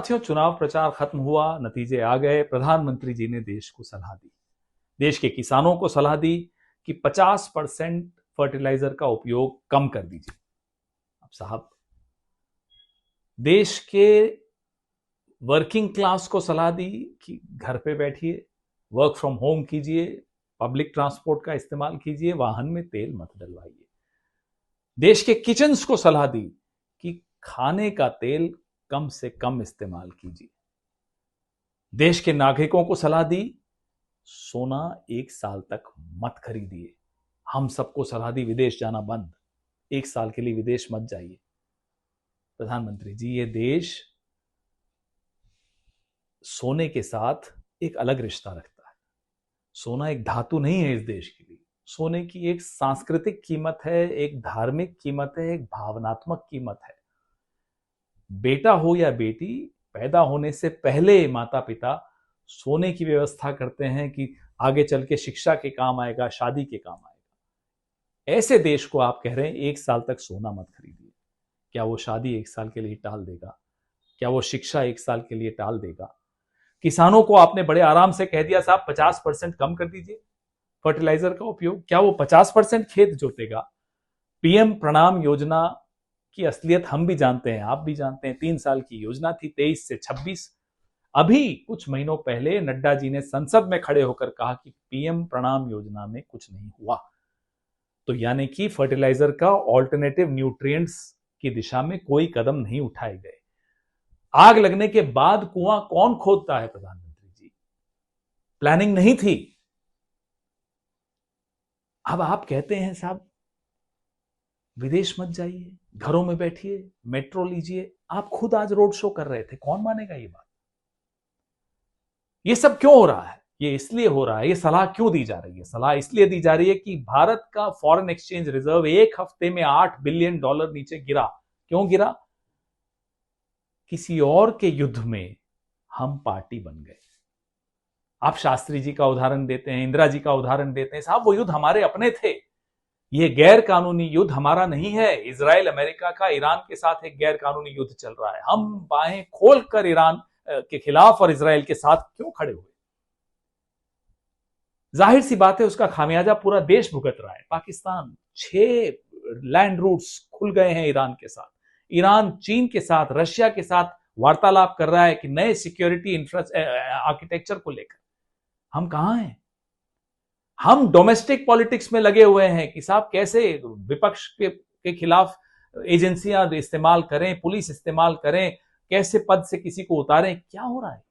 साथियों, चुनाव प्रचार खत्म हुआ, नतीजे आ गए। प्रधानमंत्री जी ने देश को सलाह दी, देश के किसानों को सलाह दी कि 50% फर्टिलाइजर का उपयोग कम कर दीजिए। अब साहब, देश के वर्किंग क्लास को सलाह दी कि घर पे बैठिए, वर्क फ्रॉम होम कीजिए, पब्लिक ट्रांसपोर्ट का इस्तेमाल कीजिए, वाहन में तेल मत डलवाइए। देश के किचन्स को सलाह दी कि खाने का तेल कम से कम इस्तेमाल कीजिए। देश के नागरिकों को सलाह दी, सोना 1 साल तक मत खरीदिए। हम सबको सलाह दी, विदेश जाना बंद, 1 साल के लिए विदेश मत जाइए। प्रधानमंत्री जी, ये देश सोने के साथ एक अलग रिश्ता रखता है। सोना एक धातु नहीं है इस देश के लिए। सोने की एक सांस्कृतिक कीमत है, एक धार्मिक कीमत है, एक भावनात्मक कीमत है। बेटा हो या बेटी, पैदा होने से पहले माता पिता सोने की व्यवस्था करते हैं कि आगे चल के शिक्षा के काम आएगा, शादी के काम आएगा। ऐसे देश को आप कह रहे हैं 1 साल तक सोना मत खरीदिए। क्या वो शादी 1 साल के लिए टाल देगा? क्या वो शिक्षा 1 साल के लिए टाल देगा? किसानों को आपने बड़े आराम से कह दिया, साहब 50% कम कर दीजिए फर्टिलाइजर का उपयोग। क्या वो 50% खेत जोतेगा? पीएम प्रणाम योजना की असलियत हम भी जानते हैं, आप भी जानते हैं। 3 साल की योजना थी, 23 से 26। अभी कुछ महीनों पहले नड्डा जी ने संसद में खड़े होकर कहा कि पीएम प्रणाम योजना में कुछ नहीं हुआ। तो यानी कि फर्टिलाइजर का ऑल्टरनेटिव न्यूट्रिएंट्स की दिशा में कोई कदम नहीं उठाए गए। आग लगने के बाद कुआं कौन खोदता है प्रधानमंत्री जी? प्लानिंग नहीं थी। अब आप कहते हैं साहब विदेश मत जाइए, घरों में बैठिए, मेट्रो लीजिए। आप खुद आज रोड शो कर रहे थे, कौन मानेगा ये बात? ये सब क्यों हो रहा है? ये इसलिए हो रहा है, ये सलाह क्यों दी जा रही है? सलाह इसलिए दी जा रही है कि भारत का फॉरेन एक्सचेंज रिजर्व 1 हफ्ते में $8 बिलियन नीचे गिरा। क्यों गिरा? किसी और के युद्ध में हम पार्टी बन गए। आप शास्त्री जी का उदाहरण देते हैं, इंदिरा जी का उदाहरण देते हैं। साहब, वो युद्ध हमारे अपने थे। ये गैर कानूनी युद्ध हमारा नहीं है। इजराइल अमेरिका का ईरान के साथ एक गैर कानूनी युद्ध चल रहा है। हम बाहें खोलकर ईरान के खिलाफ और इजराइल के साथ क्यों खड़े हुए? जाहिर सी बात है, उसका खामियाजा पूरा देश भुगत रहा है। पाकिस्तान 6 लैंड रूट्स खुल गए हैं ईरान के साथ। ईरान चीन के साथ, रशिया के साथ वार्तालाप कर रहा है कि नए सिक्योरिटी आर्किटेक्चर को लेकर। हम कहां हैं? हम डोमेस्टिक पॉलिटिक्स में लगे हुए हैं कि साहब कैसे विपक्ष के खिलाफ एजेंसियां इस्तेमाल करें, पुलिस इस्तेमाल करें, कैसे पद से किसी को उतारें। क्या हो रहा है?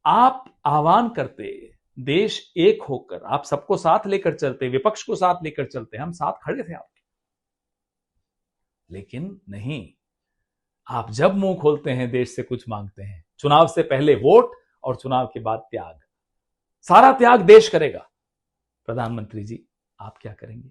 आप आह्वान करते, देश एक होकर आप सबको साथ लेकर चलते, विपक्ष को साथ लेकर चलते, हम साथ खड़े थे आपके। लेकिन नहीं, आप जब मुंह खोलते हैं देश से कुछ मांगते हैं। चुनाव से पहले वोट और चुनाव के बाद त्याग। सारा त्याग देश करेगा। प्रधानमंत्री जी, आप क्या करेंगे?